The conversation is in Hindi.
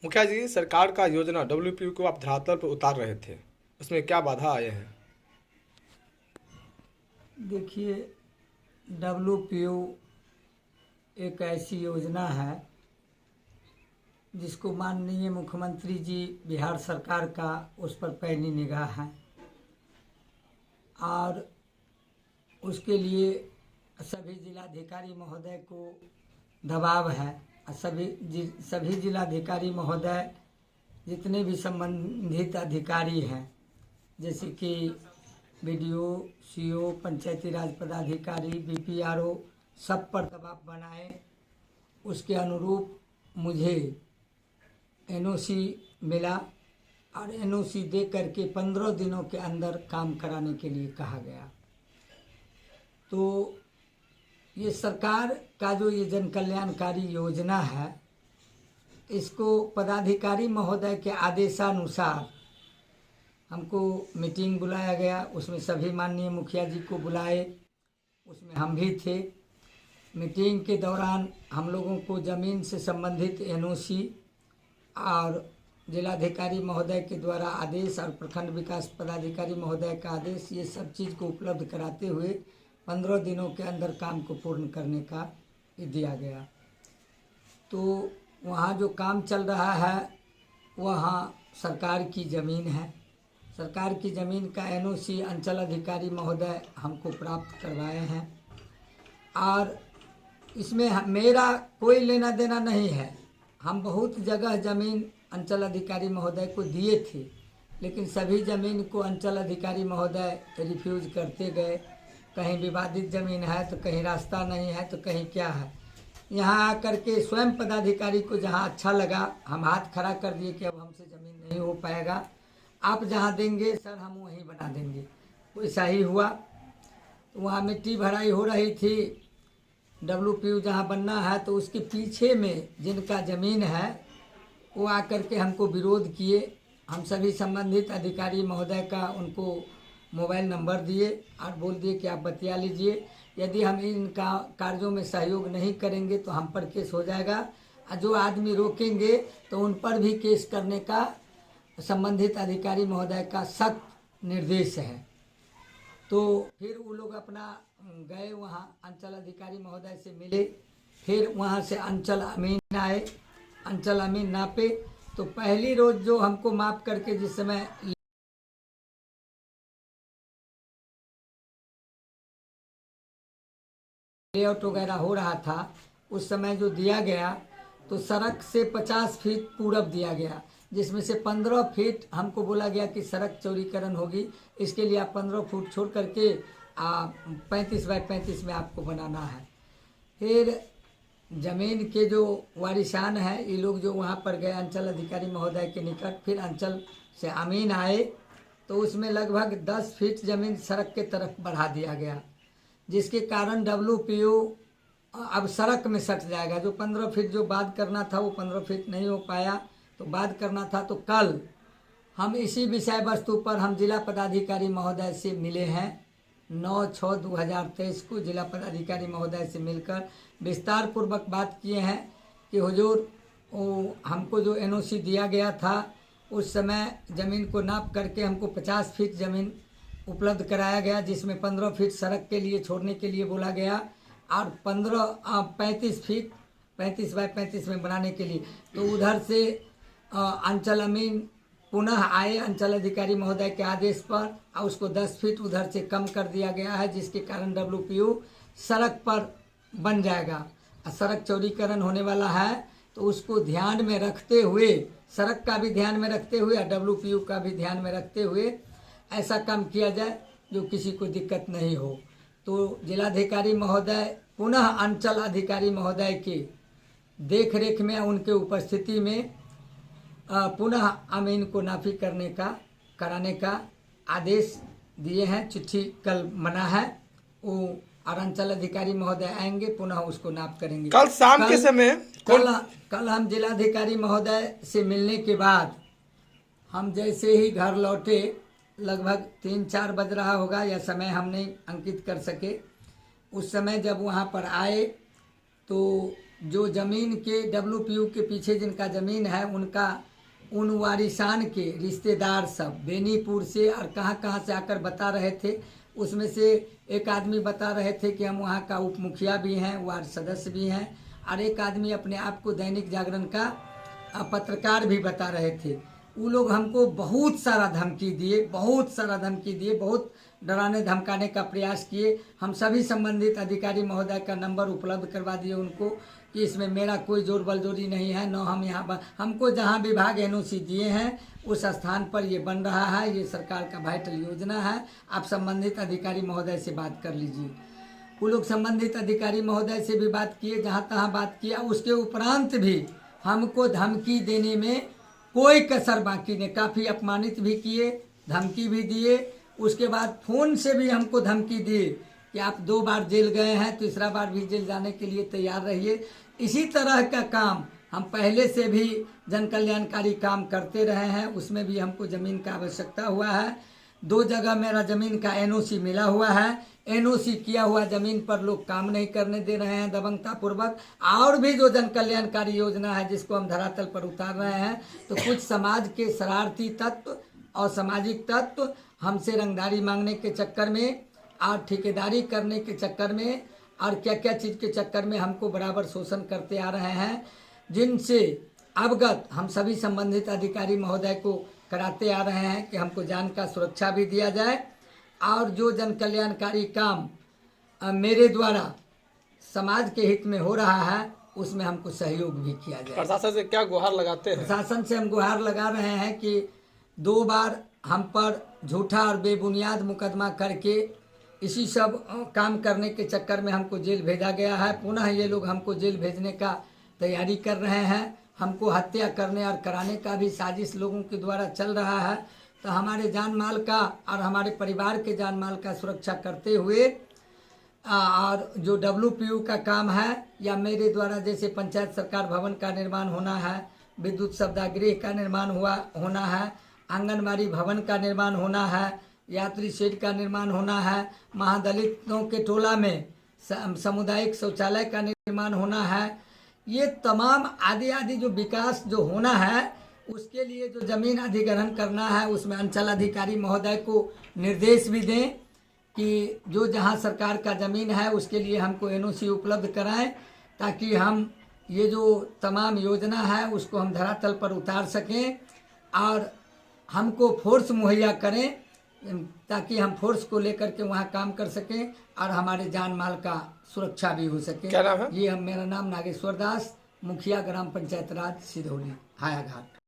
मुखिया जी, सरकार का योजना डब्ल्यूपीयू को आप धरातल पर उतार रहे थे, उसमें क्या बाधा आए हैं? देखिए, WPO एक ऐसी योजना है जिसको माननीय मुख्यमंत्री जी बिहार सरकार का उस पर पैनी निगाह है और उसके लिए सभी जिलाधिकारी महोदय को दबाव है। और सभी जिलाधिकारी महोदय जितने भी संबंधित अधिकारी हैं, जैसे कि BDO, CO, पंचायती राज पदाधिकारी, BPRO, सब पर दबाव बनाए। उसके अनुरूप मुझे NOC मिला और NOC दे करके 15 दिनों के अंदर काम कराने के लिए कहा गया। तो ये सरकार का जो ये जन कल्याणकारी योजना है, इसको पदाधिकारी महोदय के आदेशानुसार हमको मीटिंग बुलाया गया। उसमें सभी माननीय मुखिया जी को बुलाए, उसमें हम भी थे। मीटिंग के दौरान हम लोगों को ज़मीन से संबंधित NOC और जिलाधिकारी महोदय के द्वारा आदेश और प्रखंड विकास पदाधिकारी महोदय का आदेश, ये सब चीज़ को उपलब्ध कराते हुए 15 दिनों के अंदर काम को पूर्ण करने का दिया गया। तो वहाँ जो काम चल रहा है वहाँ सरकार की ज़मीन है। सरकार की ज़मीन का NOC अंचल अधिकारी महोदय हमको प्राप्त करवाए हैं और इसमें मेरा कोई लेना देना नहीं है। हम बहुत जगह ज़मीन अंचल अधिकारी महोदय को दिए थे, लेकिन सभी ज़मीन को अंचल अधिकारी महोदय रिफ्यूज़ करते गए। कहीं विवादित ज़मीन है तो कहीं रास्ता नहीं है तो कहीं क्या है। यहाँ आकर के स्वयं पदाधिकारी को जहाँ अच्छा लगा, हम हाथ खड़ा कर दिए कि अब हमसे ज़मीन नहीं हो पाएगा, आप जहाँ देंगे सर हम वहीं बना देंगे। वैसा ही हुआ। तो वहाँ मिट्टी भराई हो रही थी, WPO जहाँ बनना है, तो उसके पीछे में जिनका ज़मीन है वो आकर के हमको विरोध किए। हम सभी संबंधित अधिकारी महोदय का उनको मोबाइल नंबर दिए और बोल दिए कि आप बतिया लीजिए, यदि हम इन कार्यों में सहयोग नहीं करेंगे तो हम पर केस हो जाएगा और जो आदमी रोकेंगे तो उन पर भी केस करने का संबंधित अधिकारी महोदय का सख्त निर्देश है। तो फिर वो लोग अपना गए, वहाँ अंचल अधिकारी महोदय से मिले। फिर वहाँ से अंचल अमीन आए, अंचल अमीन नापे। तो पहली रोज जो हमको माप करके जिस समय लेआउट वगैरह हो रहा था, उस समय जो दिया गया तो सड़क से 50 फीट पूरब दिया गया, जिसमें से 15 फीट हमको बोला गया कि सड़क चौड़ीकरण होगी, इसके लिए आप 15 फुट छोड़ करके 35 बाई 35 में आपको बनाना है। फिर ज़मीन के जो वारिसान हैं, ये लोग जो वहाँ पर गए अंचल अधिकारी महोदय के निकट, फिर अंचल से अमीन आए तो उसमें लगभग 10 फीट ज़मीन सड़क के तरफ बढ़ा दिया गया, जिसके कारण WPO अब सड़क में सट जाएगा। जो 15 फीट जो बात करना था वो 15 फीट नहीं हो पाया, तो बात करना था। तो कल हम इसी विषय वस्तु पर हम जिला पदाधिकारी महोदय से मिले हैं। 9/6/2023 को जिला पदाधिकारी महोदय से मिलकर विस्तार पूर्वक बात किए हैं कि हुजूर हमको जो NOC दिया गया था उस समय ज़मीन को नाप करके हमको 50 फीट ज़मीन उपलब्ध कराया गया, जिसमें 15 फीट सड़क के लिए छोड़ने के लिए बोला गया और 35 फीट 35 बाई 35 में बनाने के लिए। तो उधर से अंचल अमीन पुनः आए अंचल अधिकारी महोदय के आदेश पर और उसको 10 फीट उधर से कम कर दिया गया है, जिसके कारण WPO सड़क पर बन जाएगा। सड़क चौड़ीकरण होने वाला है, तो उसको ध्यान में रखते हुए, सड़क का भी ध्यान में रखते हुए और WPO का भी ध्यान में रखते हुए ऐसा काम किया जाए जो किसी को दिक्कत नहीं हो। तो जिलाधिकारी महोदय पुनः अंचल अधिकारी महोदय की देख रेख में, उनके उपस्थिति में पुनः अमीन को नाफी कराने का आदेश दिए हैं। चिट्ठी कल मना है, वो और अंचल अधिकारी महोदय आएंगे, पुनः उसको नाप करेंगे। कल शाम के समय कल हम जिलाधिकारी महोदय से मिलने के बाद हम जैसे ही घर लौटे, लगभग 3-4 बज रहा होगा, या समय हम नहीं अंकित कर सके। उस समय जब वहाँ पर आए तो जो ज़मीन के WPU के पीछे जिनका ज़मीन है उनका उन वारिसान के रिश्तेदार सब बेनीपुर से और कहाँ कहाँ से आकर बता रहे थे। उसमें से एक आदमी बता रहे थे कि हम वहाँ का उप मुखिया भी हैं, वार्ड सदस्य भी हैं, और एक आदमी अपने आप को दैनिक जागरण का पत्रकार भी बता रहे थे। वो लोग हमको बहुत सारा धमकी दिए, बहुत डराने धमकाने का प्रयास किए। हम सभी संबंधित अधिकारी महोदय का नंबर उपलब्ध करवा दिए उनको कि इसमें मेरा कोई जोर बलजोरी नहीं है, न हम यहाँ हमको जहाँ विभाग NOC दिए हैं उस स्थान पर ये बन रहा है, ये सरकार का वाइटल योजना है, आप संबंधित अधिकारी महोदय से बात कर लीजिए। वो लोग संबंधित अधिकारी महोदय से भी बात किए, जहाँ तहाँ बात किया। उसके उपरांत भी हमको धमकी देने में कोई कसर बाकी नहीं, काफ़ी अपमानित भी किए, धमकी भी दिए। उसके बाद फ़ोन से भी हमको धमकी दिए कि आप 2 बार जेल गए हैं, तीसरा बार भी जेल जाने के लिए तैयार रहिए। इसी तरह का काम हम पहले से भी जन कल्याणकारी काम करते रहे हैं, उसमें भी हमको ज़मीन का आवश्यकता हुआ है। 2 जगह मेरा ज़मीन का NOC मिला हुआ है। NOC किया हुआ ज़मीन पर लोग काम नहीं करने दे रहे हैं दबंगता पूर्वक। और भी जो जन कल्याणकारी योजना है जिसको हम धरातल पर उतार रहे हैं, तो कुछ समाज के शरारती तत्व और सामाजिक तत्व हमसे रंगदारी मांगने के चक्कर में और ठेकेदारी करने के चक्कर में और क्या क्या चीज़ के चक्कर में हमको बराबर शोषण करते आ रहे हैं, जिनसे अवगत हम सभी संबंधित अधिकारी महोदय को कराते आ रहे हैं कि हमको जान का सुरक्षा भी दिया जाए और जो जन कल्याणकारी काम मेरे द्वारा समाज के हित में हो रहा है उसमें हमको सहयोग भी किया जाए। प्रशासन से क्या गुहार लगाते हैं? प्रशासन से हम गुहार लगा रहे हैं कि 2 बार हम पर झूठा और बेबुनियाद मुकदमा करके इसी सब काम करने के चक्कर में हमको जेल भेजा गया है। पुनः ये लोग हमको जेल भेजने का तैयारी कर रहे हैं। हमको हत्या करने और कराने का भी साजिश लोगों के द्वारा चल रहा है। तो हमारे जान माल का और हमारे परिवार के जान माल का सुरक्षा करते हुए और जो WPU का काम है या मेरे द्वारा जैसे पंचायत सरकार भवन का निर्माण होना है, विद्युत सभागृह का निर्माण होना है, आंगनबाड़ी भवन का निर्माण होना है, यात्री शेड का निर्माण होना है, महादलितों के टोला में सामुदायिक शौचालय का निर्माण होना है, ये तमाम आदि जो विकास जो होना है उसके लिए जो ज़मीन अधिग्रहण करना है उसमें अंचल अधिकारी महोदय को निर्देश भी दें कि जो जहां सरकार का ज़मीन है उसके लिए हमको NOC उपलब्ध कराएं ताकि हम ये जो तमाम योजना है उसको हम धरातल पर उतार सकें और हमको फोर्स मुहैया करें ताकि हम फोर्स को लेकर के वहाँ काम कर सकें और हमारे जान माल का सुरक्षा भी हो सके। क्या नाम है? ये मेरा नाम नागेश्वर दास, मुखिया ग्राम पंचायत राज सिधौली हायाघाट।